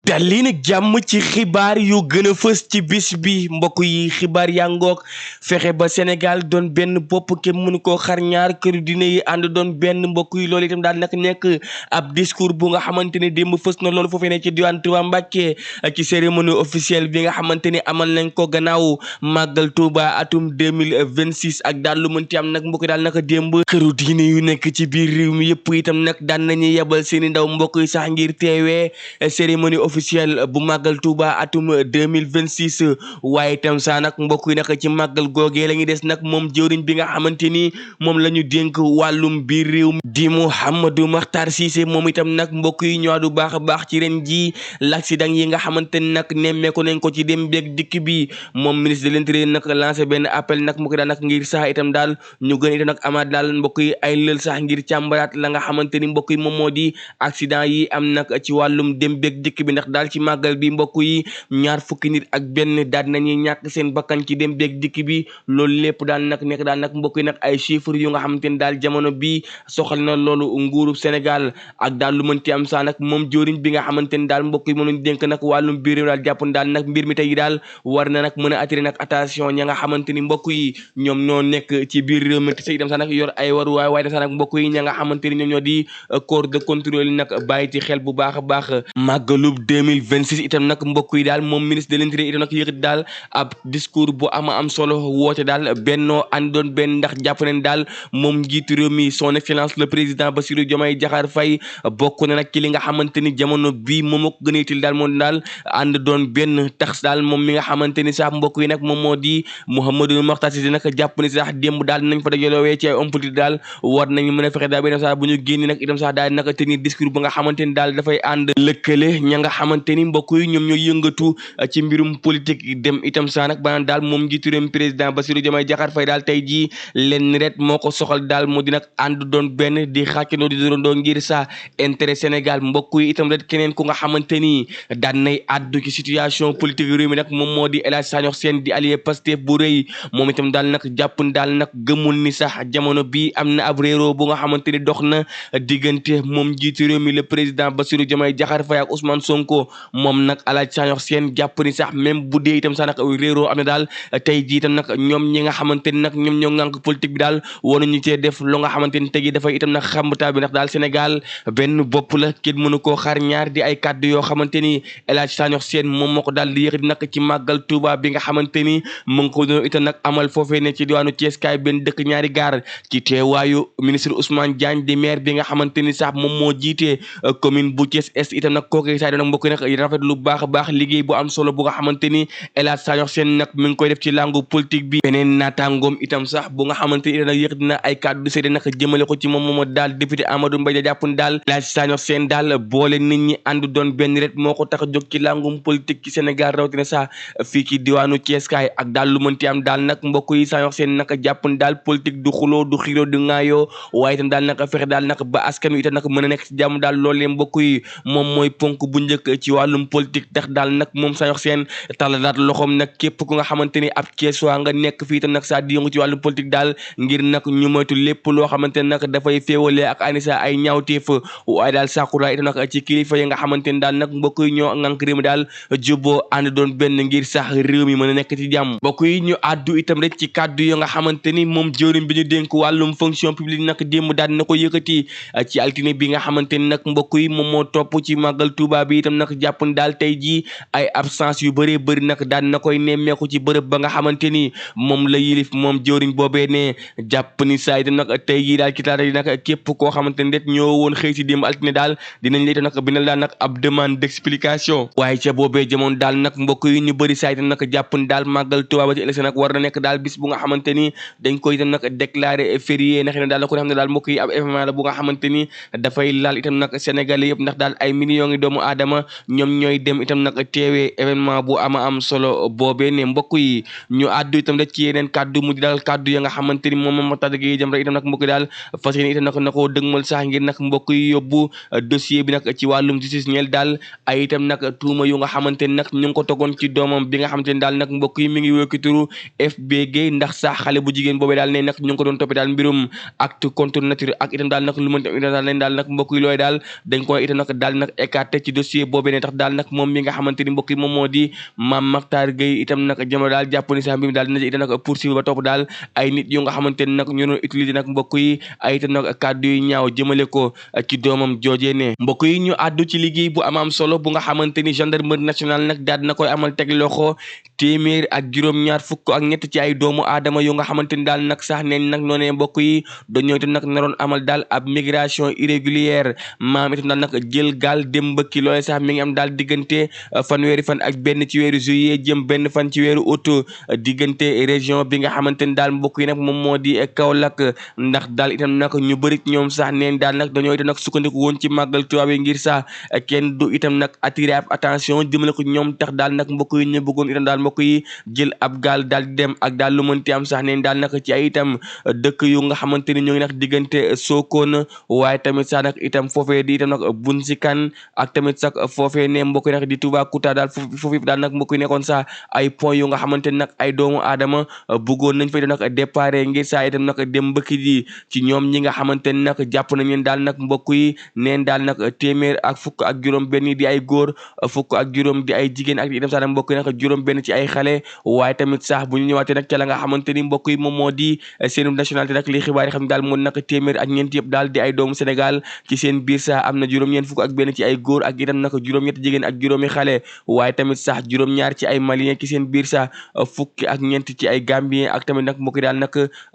dal lii nag jàmm ci xibaar yu gën a fës ci bis bi mbokk yi xibaar yaa ngoog fexe ba Sénégal doon benn bopp kenn mënu koo xar ñaar këru dina yi ànd doon benn mbokk yi loolu itam daal nag nekk ab discours bu nga xamante ne démb fës na loolu foofee ne ci diwaan Touba Mbacké ci cérémonie officielle bi nga xamante ni amal nañ ko gannaaw màggal Touba atum 2026 ak daal lu mënti am nag mbokk yi daal naka démb këru diine yu nekk ci biir réew mi yëpp itam nag daan nañuy yebal seeni ndaw mbokk yi sax ngir teewee cérémonie officiel bu màggal Touba atum 2026 waaye itam saa nag mbokk yi nag ci màggal googee la ñuy des nag moom jëwriñ bi nga xamante ni moom la ñu dénk wàllum biir réew mi di Mouhamadou Makhtar Cissé moom itam nag mbokk yi ñëwaat bu baax a baax ci ren ji l'accident yi nga xamante ni nag nemmeeku nañ ko ci dem beeg dikk bi moom ministre de l'intérieur nag lancé benn appel nag mu ko daal nag ngir sax itam daal ñu gën itam nag amaat daal mbokk yi ay lël sax ngir càmbaraat la nga xamante ni mbokk yi moom moo di accident yi am nag ci wàllum dem beeg dikk bi ndax daal ci màggal bi mbokk yi ñaar fukki nit ak benn daal nañuy ñàkk seen bakkan ci dem beeg dikk bi loolu lépp daal nag nekk daal nag mbokk yi nag ay chiffres yu nga xamante ni daal jamono bi soxal na loolu nguuru Sénégal ak daal lu mënti am saa nag moom jëwriñ bi nga xamante ni daal mbokk yi moom lañ dénk nag wàllum biir daal jàpp daal nag mbir mi tey daal war na nag mën a attirer nag attention ña nga xamante ni mbokk yi ñoom ñoo nekk ci biir réew mi te itam sax nag yor ay waruwaay waaye sax nag mbokk yi ña nga xamante ni ñoom ñoo di corps de contrôle nag bàyyi ci xel bu baax a baax màggalub 2026 itam nag mbokk yi daal moom ministre de l'intérieur itam nag yëkkati daal ab discours bu am solo woote daal bennoo ànd doon benn ndax jàpp nañ daal moom njiitu réew mi son excellence le président Bassirou Diomaye Diakhar Faye bokk na nag ci li nga xamante ni jamono bii moom ak gën a itil daal moom daal ànd doon benn tax daal moom mi nga xamante ni sax mbokk yi nag moom moo di Mouhamadou Makhtar Cissé nag jàpp ni sax démb daal nañ fa dajaloowee ci ay homme politique daal war nañ mën a fexe daal benn sax bu ñu génni nag itam sax daal naka tenir discours bu nga xamante ni daal dafay ànd lëkkale ña nga xamante ni mbokk yi ñoom ñooy yëngatu ci mbirum politique dem itam sax nag banaan daal moom njiitu réew président Bassirou Diomaye Diakhar Faye daal tey jii lenn ret moo ko soxal daal moo di nag ànd doon benn di xàccandoo di dorandoo ngir sa intérêt Sénégal mbokk yi itam ret keneen ku nga xamante ni daan nay àddu ci situation politique réew mi nag moom moo di El Hadji Sanokh Sène di allié Pastef bu rëy moom itam daal nag jàpp daal nag gëmul ni sax jamono bi am na ab réeroo bu nga xamante ni dox na diggante moom njiitu réew mi le président Bassirou Diomaye Diakhar Faye ak Ousmane Sonko moom nag El Hadji Sanokh Sène jàpp ni sax même bu dee itam sax nag réeroo am na daal tey jii itam nag ñoom ñi nga xamante ni nag ñoom ñoo ŋànk politique bi daal waruñu cee def lu nga xamante ni tey jii dafay itam nag xambataa bi ndax daal Sénégal benn bopp la kenn mënu koo xaar ñaar di ay kàddu yoo xamante ni El Hadji Sanokh Sène moom moo ko daal di yëkkati nag ci màggal Touba bi nga xamante ni mu ngi ko doon itam nag amal foofee ne ci diwaanu Thiès kaay benn dëkk ñaari gaar ci teewaayu ministre Ousmane Diagne di maire bi nga xamante ni sax moom moo jiite commune bu Thiès Est itam nag kooku saa doon nag mbokk nag rafet lu baax a baax liggéey bu am solo bu nga xamante ni El Hadji Sanokh Sène nag mi ngi koy def ci langue politique bi beneen naataangoom itam sax bu nga xamante ni nag yëkkati na ay kàddu seede nag jëmale ko ci moom daal député Amadou Mbaye jàpp daal El Hadji Sanokh Sène daal boole nit ñi ànd doon benn ret moo ko tax a jóg ci langum politique ci Sénégal rawatina sax fii ci diwaanu Thiès kaay ak daal lu mënti am daal nag mbokk yi Sanokh Sène nag jàpp daal politique du xuloo du xiiroo du ŋaayoo waaye itam daal nag fexe daal nag ba askan wi itam nag mën a nekk ci jàmm daal loolee mbokk yi moom mooy ponk bu njëkk ci wàllum politique tax daal nag moom Sanokh Sène tàllal daal loxoom nag képp ku nga xamante ni ab Thiès waa nga nekk fii itam nag saa di yëngu ci wàllum politique daal ngir nag ñu moytu lépp loo xamante ne nag dafay féewale ak anisa ay ñaawteef waaye daal sàkku daal itam nag ci kilifa yi nga xamante ni daal nag mbokk yi ñoo ngànk réew mi daal jubboo ànd doon benn ngir sax réew mi mën a nekk ci jàmm mbokk yi ñu àddu itam rek ci kàddu yo nga xamante ni moom jëwriñ bi ñu dénk wàllum fonction publique nag démb daal na ko yëkkati ci altine bi nga xamante ni nag mbokk yi moom moo topp ci màggal Touba bi itam nag jàpp ni daal tey jii ay absence yu bëree bëri nag daal na koy nemmeeku ci bërëb ba nga xamante ni moom la yilif moom jëwriñ boobee ne jàpp ni saa itam nag tey jii daal ci talaata yi nag képp koo xamante ni rek ñoo woon xëy si démb altine daal dinañ lay itam nag bindal daal nag ab demande d'explication waaye ca boobee jamono daal nag mbokk yi ñu bëri saa itam nag jàpp ni daal màggal Touba ba ci élection nag war na nekk daal bis bu nga xamante ni dañ koy itam nag déclaré férié ndax ne daal la ko xam ne daal mbokk yi ab événement la bu nga xamante ni dafay laal itam nag Sénégalais yëpp ndax daal ay millions ngi doomu aadama ñoom ñooy dem itam nag teewee événement bu am solo boobee ne mbokk yi ñu àddu itam rek ci yeneen kàddu mu di daal kàddu ya nga xamante ni moom ma tàgg gi jëm rek itam nag mbokk yi daal fas yéene itam nag na ko dëgmal sax ngir nag mbokk yi yóbbu dossier bi nag ci wàllum justice ñeel daal ay itam nag tuuma yu nga xamante ni nag ñu ngi ko togoon ci doomam bi nga xamante ni daal nag mbokk yi mi ngi wékki turu FBG ndax sax xale bu jigéen boobee daal ne nag ñu ngi ko doon toppee daal mbirum acte contre nature ak itam daal nag lu mën itam daal leen daal nag mbokk yi looy daal dañ ko itam nag daal nag écarté ci dossier boobee ne tax daal nag moom mi nga xamante ni mbokk yi moom moo di Mame Mactar Gueye itam nag jamono daal jàpp ni sax mbir mi daal dina ci itam nag poursuivre ba topp daal ay nit yu nga xamante ni nag ñu doon utiliser nag mbokk yi ay itam nag kàddu yu ñaaw jëmale ko ci doomam joojee ne mbokk yi ñu àddu ci liggéey bu am solo bu nga xamante ni gendarmerie nationale nag daal dina koy amal teg loxo téeméer ak juróom-ñaar fukk ak ñett ci ay doomu aadama yu nga xamante ni daal nag sax neen nag noonee mbokk yi dañoo itam nag naroon amal daal ab migration irrégulière maam itam daal nag jël gaal dem mbëkki loole sax mi ngi am daal diggante fanweeri fan ak benn ci weeru juillet jëm benn fan ci weeru août diggante région bi nga xamante ni daal mbokk yi nag moom moo di Kaolack ndax daal itam nag ñu bëri ñoom sax neen daal nag dañoo itam nag sukkandiku woon ci màggal Tuubaa bi ngir sax kenn du itam nag attiré ab attention jëmale ko ñoom tax daal nag mbokk yi ñu bëggoon itam daal mbokk yi jël ab gaal daal di dem ak daal lu mënti am sax neen daal nag ci ay itam dëkk yu nga xamante ni ñoo ngi nag diggante Sokone waaye tamit sax nag itam foofee di itam nag Bunsikan ak tamit sax foofee ne mbokk yi nag di Toubacouta daal foofu daal nag mbokk yi nekkoon sax ay point yu nga xamante ni nag ay doomu aadama bëggoon nañ fay itam nag départ ngir sax itam nag dem mbëkki ji ci ñoom ñi nga xamante ni nag jàpp nañ leen daal nag mbokk yi neen daal nag téeméer ak fukk ak juróom benn di ay góor fukk ak juróom di ay jigéen ak itam sax nag mbokk yi nag juróom benn ci ay xale waaye tamit sax bu ñu ñëwaatee nag ca la nga xamante ni mbokk yi moom moo di seen nationalité nag li xibaar yi xam ne daal moo nag téeméer ak ñeent yëpp daal di ay doomu Sénégal ci seen biir sax am na juróom-ñeent fukk ak benn ci ay góor ak itam nag juróom-ñett jigéen ak juróomi xale waaye tamit sax juróom-ñaar ci ay malien ci seen biir sax fukki ak ñeent ci ay gambien ak tamit nag mbokk yi daal nag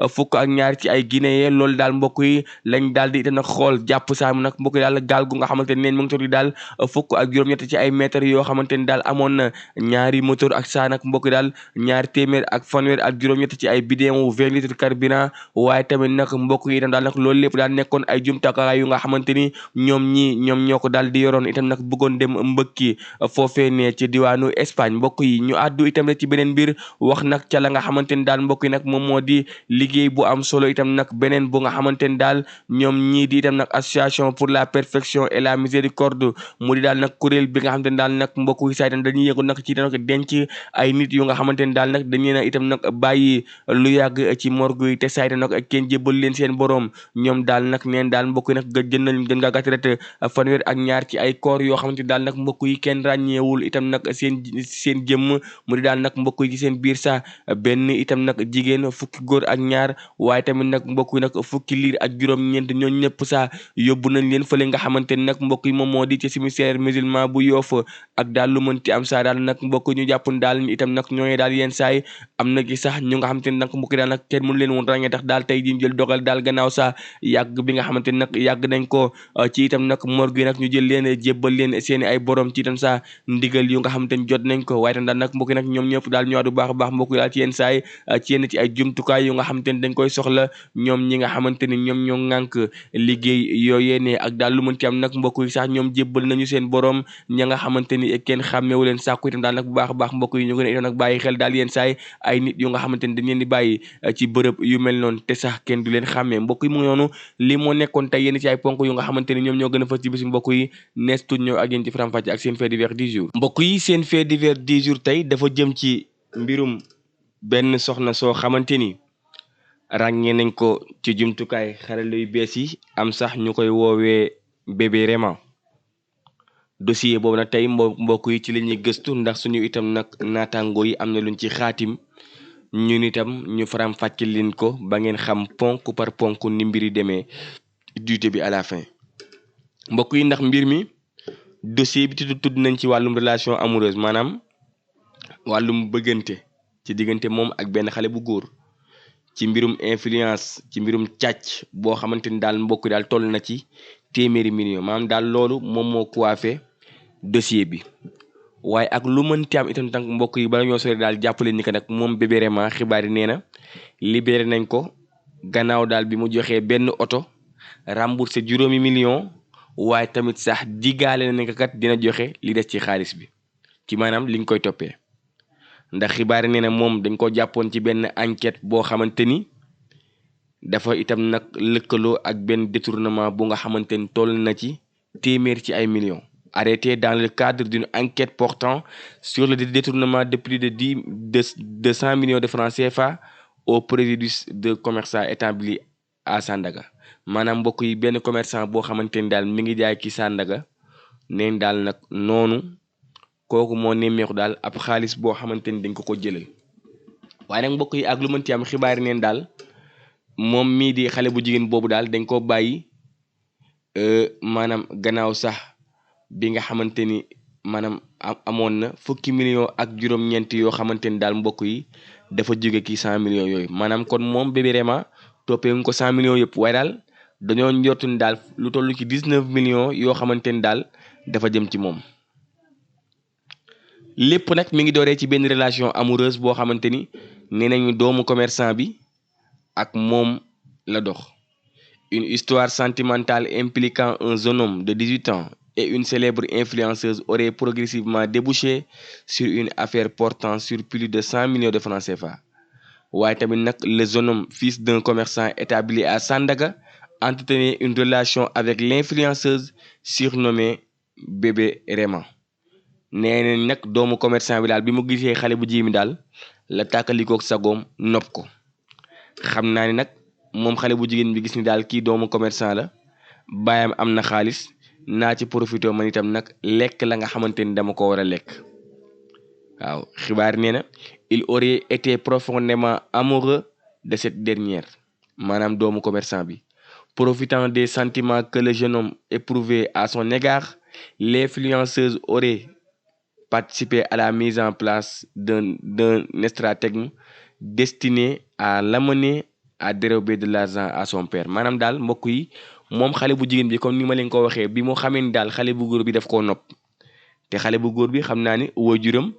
fukk ak ñaar ci ay guinéen loolu daal mbokk yi lañ daal di itam nag xool jàpp sax nag mbokk yi daal gaal gu nga xamante ne neen mu ngi toll daal fukk ak juróom-ñett ci ay mètres yoo xamante ni daal amoon na ñaari moteur ak sax nag mbokk yi daal ñaar téeméer ak fanweer ak juróom-ñett ci ay bidon 20 litres carburant waaye tamit nag mbokk yi itam daal nag loolu lépp daal nekkoon ay jumtukaay yu nga xamante ni ñoom ñoo ko daal di yoroon itam nag bëggoon dem mbëkki foofee ne ci diwaanu Espagne mbokk yi ñu àddu itam rek ci beneen mbir wax nag ca la nga xamante ni daal mbokk yi nag moom moo di liggéey bu am solo itam nag beneen bu nga xamante ni daal ñoom ñii di itam nag association pour la perfection et la miséricorde mu di daal nag kuréel bi nga xamante ni daal nag mbokk yi saa itam dañuy yëngu nag ci nag denc ay nit yu nga xamante ni daal nag dañu na itam nag bàyyi lu yàgg ci morgue yi te saa itam nag kenn jébbal leen seen borom ñoom daal nag neen daal mbokk yi nag gën nañ gën ngaa gàtt rek fanweer ak ñaar ci ay koor yoo xamante ni daal nag mbokk yi kenn ràññeewul itam nag seen jëmm mu di daal nag mbokk yi ci seen biir sax benn itam nag jigéen fukki góor ak ñaar waaye tamit nag mbokk yi nag fukki liir ak juróom-ñeent ñooñu ñëpp sax yóbbu nañ leen fële nga xamante ni nag mbokk yi moom moo di ci cimetière musulman bu Yoff ak daal lu mënti am sax daal nag mbokk ñu jàpp daal itam nag ñooñu daal yenn saay am na gi sax ñu nga xamante ni nag mbokk yi daal nag kenn mënu leen woon ràññee tax daal tey ji jël dogal daal gannaaw sax yàgg bi nga xamante ni nag yàgg nañ ko ci itam nag morgue yi nag ñu jël leen jébbal leen seeni ay borom ci itam sax ndigal yu nga xamante ni jot nañ ko waaye tam daal nag mbokk yi nag ñoom ñëpp daal ñëwaat bu baax a baax mbokk yi daal ci yenn saay ci yenn ci ay jumtukaay yu nga xamante ni dañ koy soxla ñoom ñi nga xamante ni ñoom ñoo ŋànk liggéey yooyee ne ak daal lu mënti am nag mbokk yi sax ñoom jébbal nañu seen borom ña nga xamante ni kenn xàmmeewu leen sàkku itam daal nag bu baax a baax mbokk yi ñu gën a itam nag bàyyi xel daal yenn saay ay nit yu nga xamante ni dañ leen di bàyyi ci bërëb yu mel noonu te sax kenn du leen xàmmee mbokk yi mu ngi noonu li moo nekkoon tey yenn ci ay ponk yu nga xamante ni ñoom ñoo gën a fës ci bis mbokk yi nees tuut ñëw ak yéen ci faram-fàcce ak seen fait divers du jour mbokk yi seen fait divers du jour tey dafa jëm ci mbirum benn soxna soo xamante ni ràññee nañ ko ci jumtukaay xarala yu bees yi am sax ñu koy woowee bébé Rema dossier boobu nag tey mbokk yi ci la ñuy gëstu ndax suñu itam nag naataangoo yi am na luñ ci xaatim ñun itam ñu faram fàcce leen ko ba ngeen xam ponk par ponk ni mbir yi demee du début à la fin mbokk yi ndax mbir mi dossier bi tudd nañ ci wàllum relation amoureuse maanaam wàllum bëggante ci diggante moom ak benn xale bu góor ci mbirum influence ci mbirum càcc boo xamante ni daal mbokk daal toll na ci téeméeri million maanaam daal loolu moom moo coiffé dossier bi waaye ak lu mënti am itam tànk mbokk yi bala ñoo sori daal jàppale ni que nag moom bébé Rema xibaar yi nee na libéré nañ ko gannaaw daal bi mu joxee benn oto remboursé 5 millions waaye tamit sax diggaale nañ ko kat dina joxe li des ci xaalis bi ci maanaam liñ koy toppee ndax xibaar yi nee na moom dañ ko jàppoon ci benn enquête boo xamante ni dafa itam nag lëkkaloo ak benn détournement bu nga xamante ni toll na ci téeméer ci ay millions. Arrêté dans le cadre d'une enquête portant sur le détournement de plus de 100 millions de francs CFA au préjudice de commerçants établis à Sandaga maanaam mbokk yi benn commerçant boo xamante ni daal mi ngi jaay ci Sandaga neen daal nag noonu kooku moo nemmeeku daal ab xaalis boo xamante ni dañ ko jëlal. waaye nag mbokk yi ak lu mën ci am xibaar yi neen daal moom mii di xale bu jigéen boobu daal dañ ko bàyyi maanaam gannaaw sax bi nga xamante ni maanaam amoon na fukki millions ak juróom-ñeent yoo xamante ni daal mbokk yi dafa jóge ki 100 millions yooyu maanaam kon moom bébé Rema toppee nga ko 100 millions yëpp waaye daal dañoo njortu ni daal lu toll ci 19 millions yoo xamante ni daal dafa jëm ci moom. lépp nag mi ngi dooree ci benn relation amoureuse boo xamante ni nee nañu doomu commerçant bi ak moom la dox. Une histoire sentimentale impliquant un jeune homme de 18 ans et une célèbre influenceuse aurait progressivement débouché sur une affaire portant sur plus de 100 millions de francs CFA. waaye tamit nag le jeune homme, fils d'un commerçant établi à Sandaga, entretenait une relation avec l'influenceuse surnommée Bébé Rema. nee nañ nag doomu commerçant bi daal bi mu gisee xale bu jigéen mi daal la tàkkalikook sagoom nopp ko. xam naa ni nag moom xale bu jigéen bi gis ni daal kii doomu commerçant la baayam am na xaalis naa ci profité man itam nag lekk la nga xamante ni dama ko war a lekk. waaw xibaar nee na il aurait été profondément amoureux de cette dernière maanaam doomu commerçant bi. Profitant des sentiments que le jeune homme éprouvait à son égard, l'influenceuse aurait participé à la mise en place d'un stratagème destiné à l'amener à dérober de l'argent à son père. maanaam daal mbokk yi moom xale bu jigéen bi comme ni ma leen ko waxee bi mu xamee ni daal xale bu góor bi daf koo nopp te xale bu góor bi xam naa ni waajuram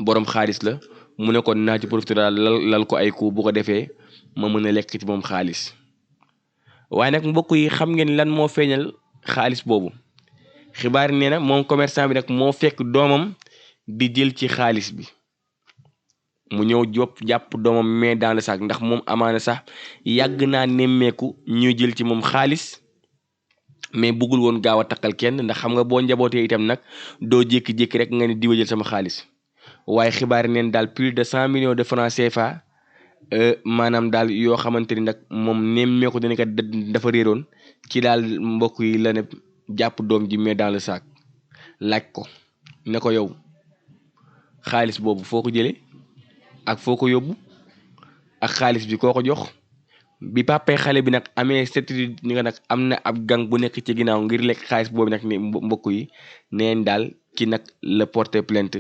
boroom xaalis la mu ne kon naa ci profité daal lal ko ay coup bu ko defee ma mën a lekk ci moom xaalis. waaye nag mbokk yi xam ngeen lan moo feeñal xaalis boobu xibaar nee na moom commerçant bi nag moo fekk doomam di jël ci xaalis bi mu ñëw jàpp doomam mais dans le sac ndax moom amaana sax yàgg naa nemmeeku ñuy jël ci moom xaalis mais bëggul woon gaaw a takkal kenn ndax xam nga boo njabootee itam nag doo jékki-jékki rek nga ne diwa jël sama xaalis. waaye xibaar neen daal plus de 100 millions de francs CFA maanaam daal yoo xamante ni nag moom nemmeeku dañu ko dafa réeroon ci daal mbokk yi la ne jàpp doom ji mais dans le sac laaj ko ne ko yow xaalis boobu foo ko jëlee ak foo ko yóbbu ak xaalis bi koo ko jox. bi papay xale bi nag amee certitude ni nga nag am na ab gang bu nekk ci ginnaaw ngir lekk xaalis boobu nag ni mbokk yi neen daal ki nag la porter plainte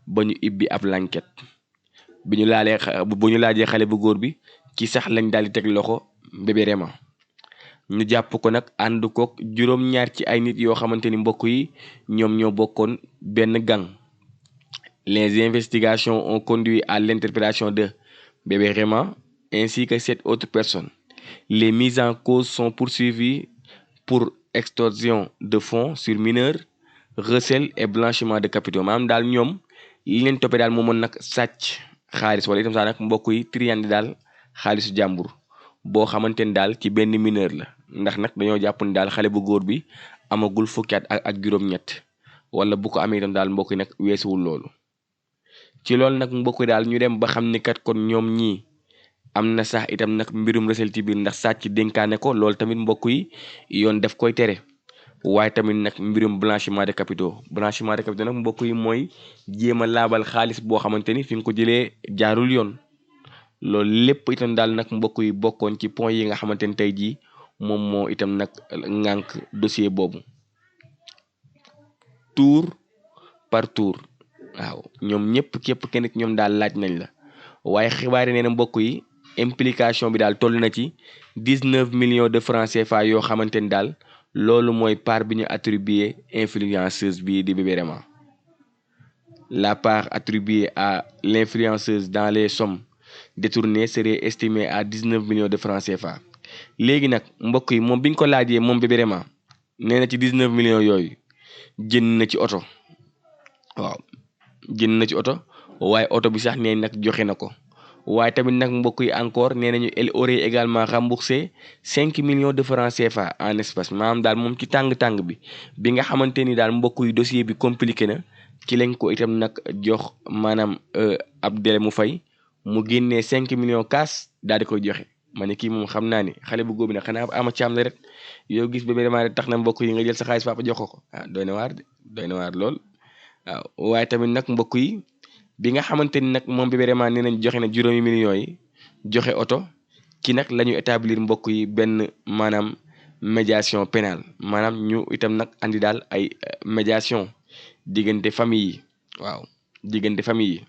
ba ñu ibbi ab l'enquête bu ñu laajee xale bu góor bi ci sax lañ daal di teg loxo Bébé Rema ñu jàpp ko nag ànd kook juróom-ñaar ci ay nit yoo xamante ni mbokk yi ñoom ñoo bokkoon benn gang. Les investigations ont conduit à l'interpellation de Bébé Rema ainsi que 7 autres personnes. Les mises en cause sont poursuivies pour extorsion de fonds sur mineurs, recel et blanchiment de capitaux. maanaam daal ñoom li leen toppee daal moomoon nag sàcc xaalis wala itam sax nag mbokk yi triandi daal xaalisu jàmbur boo xamante ni daal ci benn mineur la ndax nag dañoo jàpp ni daal xale bu góor bi amagul fukki at ak juróom-ñett wala bu ko amee itam daal mbokk yi nag weesuwul loolu. ci loolu nag mbokk yi daal ñu dem ba xam ni kat kon ñoom ñii am na sax itam nag mbirum recel ci biir ndax sàcc dénkaane ko loolu tamit mbokk yi yoon daf koy tere. waaye tamit nag mbirum blanchiment de capitaux nag mbokk yi mooy jéem a laabal xaalis boo xamante ni fi nga ko jëlee jaarul yoon loolu lépp itam daal nag mbokk yi bokkoon ci point yi nga xamante ni tey jii moom moo itam nag ŋànk dossier boobu tour par tour. waaw ñoom ñëpp képp kenn ci ñoom daal laaj nañ la waaye xibaar yi nee na mbokk yi implication bi daal toll na ci 19 millions de francs CFA yoo xamante ni daal loolu mooy part bi ñu attribué influenceuse bii di Bébé Rema. La part attribuée à l'influenceuse dans les sommes détournées serait estimée à 19 millions de francs CFA. léegi nag mbokk yi moom biñ ko laajee moom Bébé Rema nee na ci 19 millions yooyu jënd na ci oto. waaw jënd na ci oto waaye oto bi sax nee nag joxe na ko waaye tamit nag mbokk yi encore nee nañu elle aurait également remboursé 5 millions de francs CFA en espèces maanaam daal moom ci tàng-tàng bi nga xamante ni daal mbokk yi dossier bi compliqué na ci lañ ko itam nag jox maanaam ab délai mu fay mu génnee 5 millions cash daal di koy joxe ma ne kii moom xam naa ni xale bu góor bi nag xanaa ama caam la rek yow gis bébé Rema tax na mbokk yi nga jël sa xaalis papa jox ko ah doy na waar de doy na waar lool waaw. waaye tamit nag mbokk yi bi nga xamante ni nag moom bébé Rema nee nañ joxe na 5 millions yi joxe oto ki nag la ñu établir mbokk yi benn maanaam médiation pénale maanaam ñu itam nag andi daal ay médiation diggante famille yi waaw diggante famille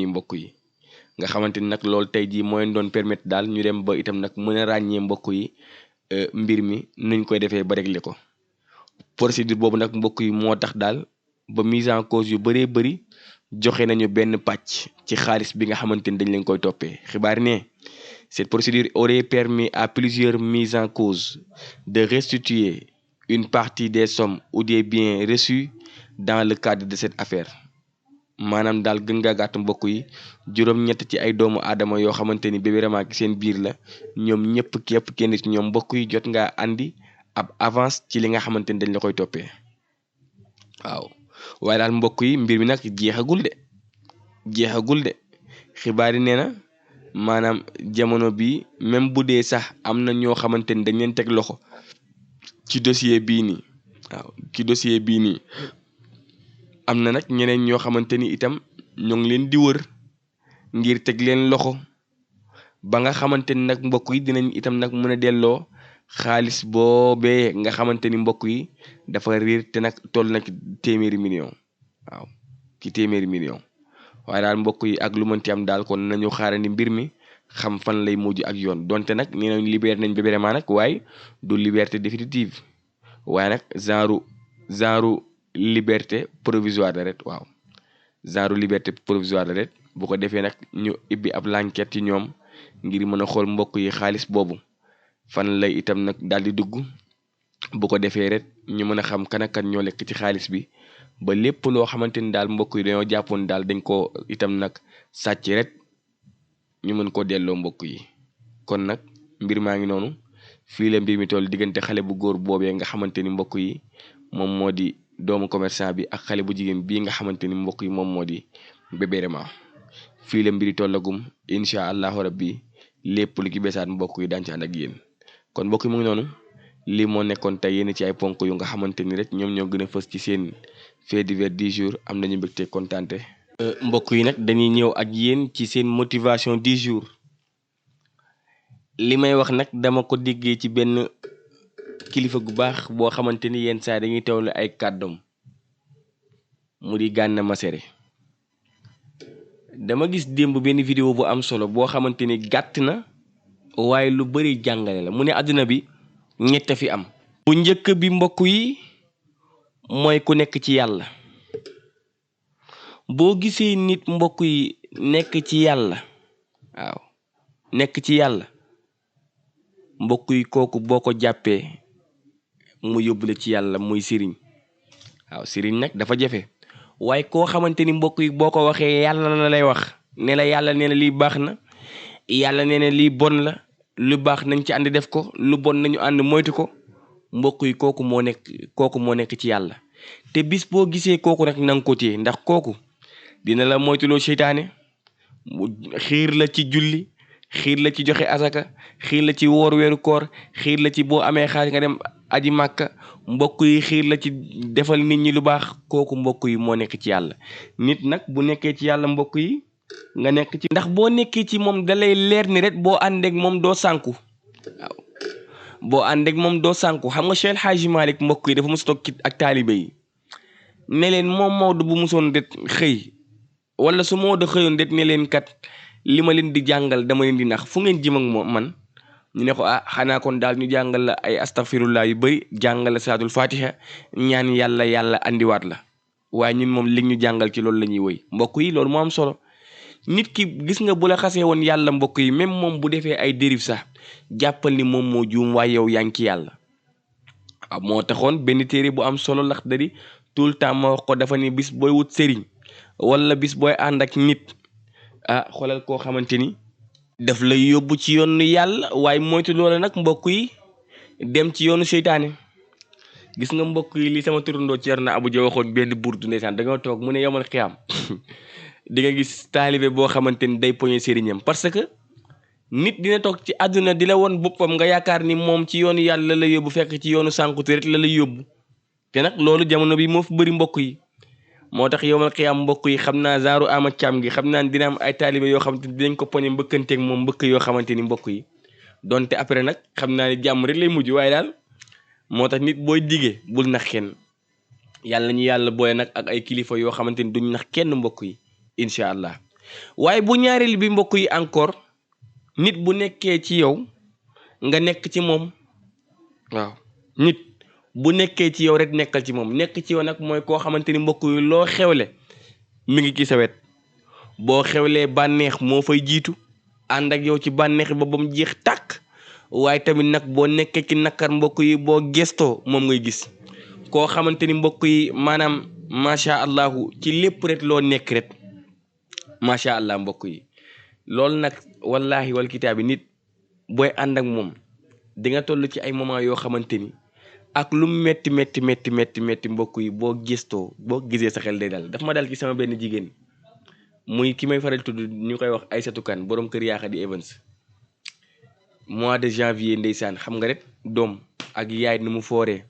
yi mbokk yi nga xamante ni nag loolu tey jii mooy doon permettre daal ñu dem ba itam nag mën a ràññee mbokk yi mbir mi nuñ koy defee ba régler ko procédure boobu nag mbokk yi moo tax daal ba mise en cause yu bëree bëri joxe nañu benn pàcc ci xaalis bi nga xamante ni dañ leen koy toppee xibaar ne cette procédure aurait permis à plusieurs mises en cause de restituer une partie des sommes ou des biens reçus dans le cadre de cette affaire maanaam daal gën ngaa gàtt mbokk yi juróom-ñett ci ay doomu aadama yoo xamante ni bébé Rema seen biir la ñoom ñëpp képp kenn ci ñoom mbokk yi jot ngaa andi ab avance ci li nga xamante ni dañ la koy toppee waaw. waaye daal mbokk yi mbir mi nag jeexagul de xibaar yi nee na maanaam jamono bi même bu dee sax am na ñoo xamante ni dañ leen teg loxo ci dossier bii nii waaw ci dossier bii nii am na nag ñeneen ñoo xamante ni itam ñoo ngi leen di wër ngir teg leen loxo ba nga xamante ni nag mbokk yi dinañ itam nag mën a delloo xaalis boobee nga xamante ni mbokk yi dafa riir te nag toll na ci téeméeri million waaw ci téeméeri million waaye daal mbokk yi ak lu mënti am daal kon nañu xaarandi mbir mi xam fan lay mujj ak yoon donte nag nee nañ libéré nañ bébé Rema nag waaye du liberté définitive waaye nag genre liberté provisoire la rek waaw genre liberté provisoire la rek bu ko defee nag ñu ibbi ab l'enquête ci ñoom ngir mën a xool mbokk yi xaalis boobu fan lay itam nag daal di dugg bu ko defee rek ñu mën a xam kan ak kan ñoo lekk ci xaalis bi ba lépp loo xamante ni daal mbokk yi dañoo jàppoon daal dañ ko itam nag sàcc rek ñu mën ko delloo mbokk yi. kon nag mbir maa ngi noonu fii la mbir mi toll diggante xale bu góor boobee nga xamante ni mbokk yi moom moo di doomu commerçant bi ak xale bu jigéen bii nga xamante ni mbokk yi moom moo di bébé Rema fii la mbiri tollagum incha allahu rabbi lépp lu ki beesaat mbokk yi daan ci ànd ak yéen kon mbokk yi mu ngi noonu lii moo nekkoon tey yéen ci ay ponk yu nga xamante ni rek ñoom ñoo gën a fës ci seen fait divers 10 jours am nañu mbégte kontaante mbokk yi nag dañuy ñëw ak yéen ci seen motivation 10 jours li may wax nag dama ko déggee ci benn kilifa gu baax boo xamante ni yenn saa dañuy teewlu ay kàddoom mu di Gana Masséré dama gis démb benn vidéo bu am solo boo xamante ni gàtt na waaye lu bari jàngale la mu ne àdduna bi ñett fi am bu njëkk bi mbokk yi mooy ku nekk ci yàlla boo gisee nit mbokk yi nekk ci yàlla waaw nekk ci yàlla mbokk yi kooku boo ko jàppee mu yóbbu la ci yàlla muy sëriñ waaw sëriñ nag dafa jafe waaye koo xamante ni mbokk yi boo ko waxee yàlla la lay wax ne la yàlla nee na lii baax na yàlla nee na lii bon la lu baax nañ ci ànd def ko lu bon nañu ànd moytu ko mbokk yi kooku moo nekk ci yàlla te bis boo gisee kooku nag na nga ko téye ndax kooku dina la moytuloo seytaane xiir la ci julli xiir la ci joxe asaka xiir la ci woor weeru koor xiir la ci boo amee xaalis nga dem aji màkka mbokk yi xiir la ci defal nit ñi lu baax kooku mbokk yi moo nekk ci yàlla nit nag bu nekkee ci yàlla mbokk yi nga nekk ci ndax boo nekkee ci moom dalay leer ni rek boo àndeek moom doo sànku waaw boo àndeek moom doo sànku xam nga Cheikh El Hadji Malick mbokk yi dafa mos toog ak taalibe yi ne leen moom Maodo bu musoon det xëy wala su Maodo xëyoon det ne leen kat li ma leen di jàngal dama leen di nax fu ngeen jëm ak moom man ñu ne ko xanaa kon daal ñu jàngal la ay astaghfirullah yu bëri jàngal la salaatul fatiha ñaan yàlla andiwaat la waaye ñun moom li ñu jàngal ci loolu la ñuy wëy mbokk yi loolu moo am solo nit ki gis nga bu la xasee woon yàlla mbokk yi même moom bu defee ay dérive sax jàppal ni moom moo juum waaye yow yaa ngi ci yàlla waaw moo taxoon benn téere bu am solo lax dari tout le temps ma wax ko dafa ni bis booy wut sëriñ wala bis booy ànd ak nit xoolal koo xamante ni daf lay yóbbu ci yoonu yàlla waaye moytu loola nag mbokk yi dem ci yoonu seytaane gis nga mbokk yi li sama turandoo Thierno Abou Dia waxoon benn burdu ndeysaan da nga toog mu ne yomal xiyaam di nga gis taalibe boo xamante ni day poñe sëriñam parce que nit dina toog ci àdduna di la woon boppam nga yaakaar ni moom ci yoonu yàlla la yóbbu fekk ci yoonu sànkute rek la lay yóbbu te nag loolu jamono bi moo fi bëri mbokk yi. moo tax yowmal xiyaam mbokk yi xam naa genre ama càmm gi xam naa ne dina am ay taalibe yoo xamante ni dinañ ko poñe mbëkkanteeg moom mbëkk yoo xamante ni mbokk yi donte après nag xam naa ne jàmm rek lay mujj waaye daal moo tax nit booy digee bul nax kenn yàlla ñu yàlla boole nag ak ay kilifa yoo xamante ni duñ nax kenn mbokk yi incha allah. waaye bu ñaareel bi mbokk yi encore nit bu nekkee ci yow nga nekk ci moom waaw nit bu nekkee ci yow rek nekkal ci moom nekk ci yow nag mooy koo xamante ni mbokk yi loo xewle mi ngi ci sa wet boo xewlee bànneex moo fay jiitu ànd ak yow ci bànneex ba ba mu jeex tàkk waaye tamit nag boo nekkee ci nakar mbokk yi boo gestoo moom ngay gis koo xamante ni mbokk yi maanaam macha allahu ci lépp rek loo nekk rek macha allah mbokk yi loolu nag wallahi wal kitaabi nit booy ànd ak moom di nga toll ci ay moment yoo xamante ni ak lu metti metti metti metti metti mbokk yi boo gëstoo boo gisee sa xel day dal daf ma dal ci sama benn jigéen muy ki may faral tudd ñu koy wax Aïssatou Kane borom kër Yaaxa di Evans mois de janvier ndeysaan xam nga rek doom ak yaay ni mu fooree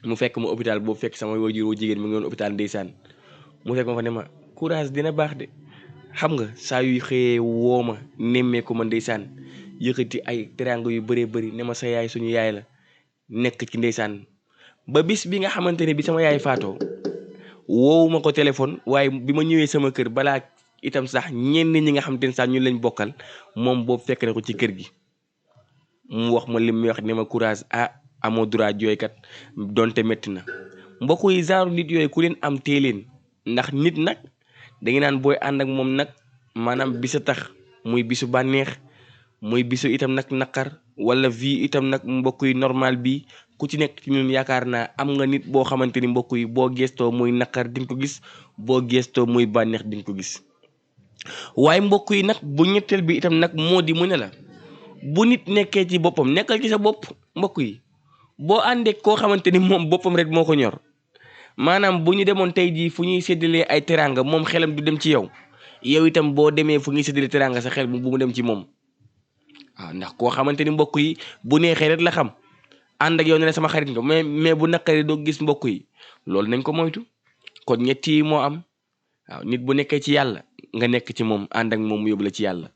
mu fekk ma hôpital boobu fekk sama waajur wu jigéen mi ngi woon hôpital ndeysaan mu fekk ma fa ne ma courage dina baax de xam nga saa yuy xëyee woo ma nemmeeku ma ndeysaan yëkkati ay teraanga yu bëree bëri ne ma sa yaay suñu yaay la nekk ci ndeysaan ba bis bi nga xamante ne bi sama yaay faatoo woowu ma ko téléphone waaye bi ma ñëwee sama kër balaa itam sax ñenn ñi nga xamante ne sax ñu lañ bokkal moom boobu fekk na ko ci kër gi mu wax ma li muy wax ne ma courage amoo droit jooykat donte métti na mbokk yi genre nit yooyu ku leen am tee leen ndax nit nag da nga naan booy ànd ak moom nag maanaam bisa tax muy bisu bànneex muy bisu itam nag naqar wala vie itam nag mbokk yi normal bi ku ci nekk ci ñun yaakaar naa am nga nit boo xamante ni mbokk yi boo gestoo muy naqar di nga ko gis boo gestoo muy bànneex di nga ko gis waaye mbokk yi nag bu ñetteel bi itam nag moo di mu ne la bu nit nekkee ci boppam nekkal ci sa bopp mbokk yi boo àndee koo xamante ni moom boppam rek moo ko ñor maanaam bu ñu demoon tey jii fu ñuy séddalee ay teranga moom xelam du dem ci yow yow itam boo demee fu ñuy séddalee teranga sa xel bu mu dem ci moom waaw ndax koo xamante ni mbokk yi bu neexee rek la xam ànd ak yow ne la sama xarit nga mais bu naqaree doo gis mbokk yi loolu nañ ko moytu kon ñett yi moo am waaw nit bu nekkee ci yàlla nga nekk ci moom ànd ak moom mu yóbbu la ci yàlla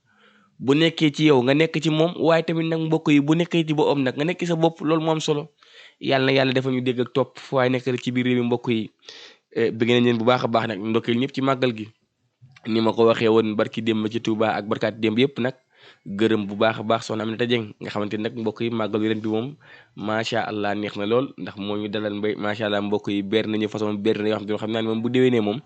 bu nekkee ci yow nga nekk ci moom waaye tamit nag mbokk yi bu nekkee ci boppam nag nga nekk sa bopp loolu moo am solo yàlla na yàlla dafa ñu dégg ak topp fu waaye nekk ci biir réew mi mbokk yi bëgg nañ leen bu baax a baax nag ndokkeel ñëpp ci màggal gi ni ma ko waxee woon barki démb ci Touba ak barkaati démb yëpp nag gërëm bu baax a baax soxna Aminata Dieng nga xamante nag mbokk yi màggal ren bi moom macha allah neex na lool ndax moo ñu dalal mbay macha allah mbokk yi ber nañu façon ber na yoo xam te xam naa ne moom bu déwénee moom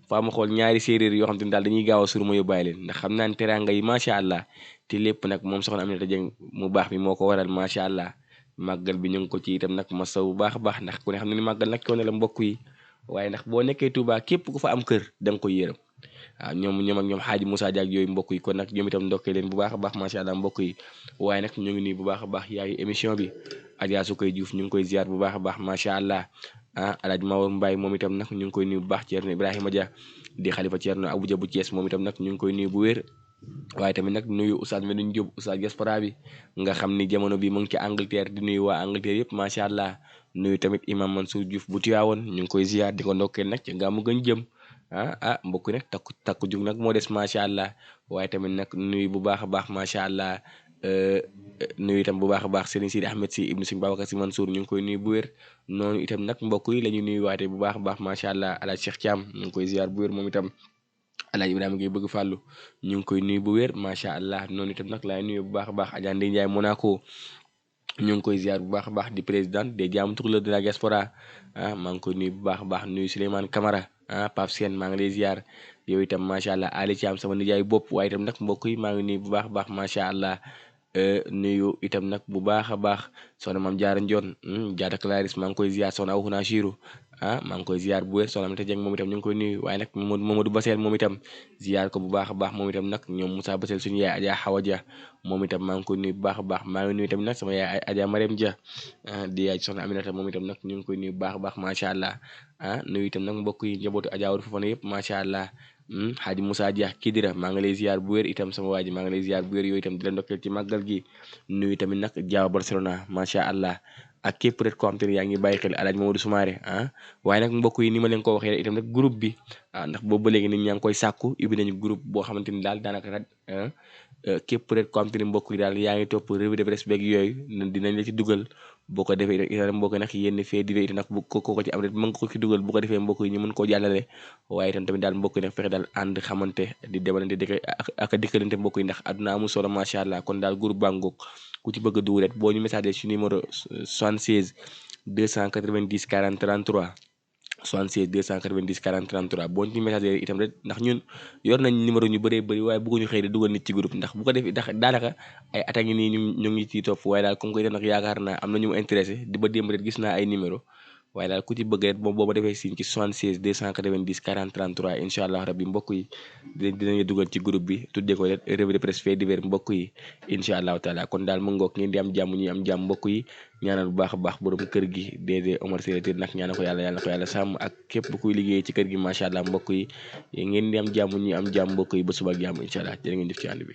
faa ma xool ñaari séeréer yoo xam te ne daal dañuy gaaw a sur ma yóbbaay leen ndax xam naa ne teraanga yi macha allah te lépp nag moom soxna Aminata Dieng mu baax mi moo ko waral macha allah màggal bi ñu ngi ko ci itam nag ma saw bu baax a baax ndax ku ne xam ne ni màggal nag koo ne la mbokk yi waaye ndax boo nekkee Touba képp ku fa am kër da nga koy yërëm waaw ñoom ak ñoom xaaji Moussa Diak yooyu mbokk yi kon nag ñoom itam ndokkee leen bu baax a baax macha allah mbokk yi waaye nag ñu ngi nii bu baax a baax yaayu émission bi Adja Sukay Diouf ñu ngi koy ziar bu baax a baax macha allah Alaaji Mawar Mbaye moom itam nag ñu ngi koy nuyu bu baax Thierno Ibrahima Dia di xalifa Thierno Abuja bu Thiès moom itam nag ñu ngi koy nuyu bu wér waaye tamit nag nuyu Oustaz Medoune Diop Oustaz diaspora bi nga xam ni jamono bi mu ngi ci Angleterre di nuyu waa Angleterre yëpp macha allah nuyu tamit imam Mansour Diouf bu Tiwaawoon ñu ngi koy ziar di ko ndokkeel nag ci gàmmu gën jëm mbokk nag takku jug nag moo des macha allah waaye tamit nag nuyu bu baax a baax macha allah nuyu itam bu baax a baax Serigne Sidi Ahmed si ibnu Serigne Babacar si Mansour ñu ngi koy nuyu bu wér noonu itam nag mbokk yi la ñuy nuyu waate bu baax a baax macha allah Alaaji Cheikh Thiam ñu ngi koy ziar bu wér moom itam Alaaji Ibrahima Gueye bëgg fàllu ñu ngi koy nuyu bu wér macha allah noonu itam nag laay nuyu bu baax a baax Adja Ndeye Ndiaye Monaco ñu ngi koy ziar bu baax a baax di président des jaamu tukulóor de la diaspora maa ngi koy nuyu bu baax a baax nuyu Souleymane Camara Pape Sène maa ngi lay ziar yow itam macha allah Ali Thiam sama nijaay bopp waaye itam nag mbokk yi maa ngi nuyu bu baax a baax macha allah nuyu itam nag bu baax a baax soxna Mame Diarra Ndione Diatta Claris maa ngi koy ziar soxna Awuna Chirou maa ngi koy ziar bu wér soxna Aminata Dieng moom itam ñu ngi koy nuyu waaye nag Mamadou Basel moom itam ziar ko bu baax a baax moom itam nag ñoom Moussa Basel suñu yaay Adja Hawa Dia moom itam maa ngi koy nuyu bu baax a baax maa ngi nuyu tamit nag sama yaay Adja Mariam Dia di yaay soxna Aminata moom itam nag ñu ngi koy nuyu bu baax a baax macha allah nuyu itam nag mbokk yi njabootu Adja Wuri Fofana yëpp macha allah. Xaaji Moussa Dia Kidira maa ngi lay ziar bu wér itam sama waa ji maa ngi lay ziar bu wér yooyu itam di la ndokkeel ci màggal gi nuyu tamit nag Diawa Barcelona macha allah ak képp rek ko xam te ne yaa ngi bàyyi xel Alaaji Mamadou Soumaré waaye nag mbokk yi ni ma leen ko waxee itam nag groupe bi ndax boobu ba léegi nit ñaa ngi koy sàkku ubbi nañu groupe boo xamante ni daal daanaka képp rek ko xam te ni mbokk yi daal yaa ngi topp revue de presse beeg yooyu dinañ la ci dugal boo ko defee itam mbokk nag yenn fee di itam nag bu ko ci am rek mën nga ko ci dugal bu ko defee mbokk yi ñu mën koo jàllale waaye itam tamit daal mbokk yi nag fexe daal ànd xamante di demalante ak a dikkalante mbokk yi ndax àdduna amul solo macha allah kon daal groupe bàngoog ku ci bëgg a dugg rek boo ñu message ci numéro 76 290 40 33 76 290 40 33 boo ñu message itam rek ndax ñun yor nañ numéro ñu bëree bëri waaye bëgguñu xëy di dugal nit ci groupe ndax bu ko defee ndax daanaka ay at a ngi nii ñu ngi ciy topp waaye daal comme que itam nag yaakaar naa am na ñu mu intéressé di ba démb rek gis naa ay numéro waaye daal ku ci bëgg rek boo ma defee signe ci 76 290 40 33 incha allah rabbi mbokk yi dinañu dugal ci groupe bi tuddee ko revue de presse fait divers mbokk yi incha allahu taala kon daal mu ngoog ngeen di am jàmm ñuy am jàmm mbokk yi ñaanal bu baax a baax borom kër gi DG Omar Sène nag ñaanal ko yàlla na ko yàlla sàmm ak képp kuy liggéey ci kër gi macha allah mbokk yi ngeen di am jàmm ñuy am jàmm mbokk yi ba suba ak jàmm incha allah jërë ngeen jëf ci ànd bi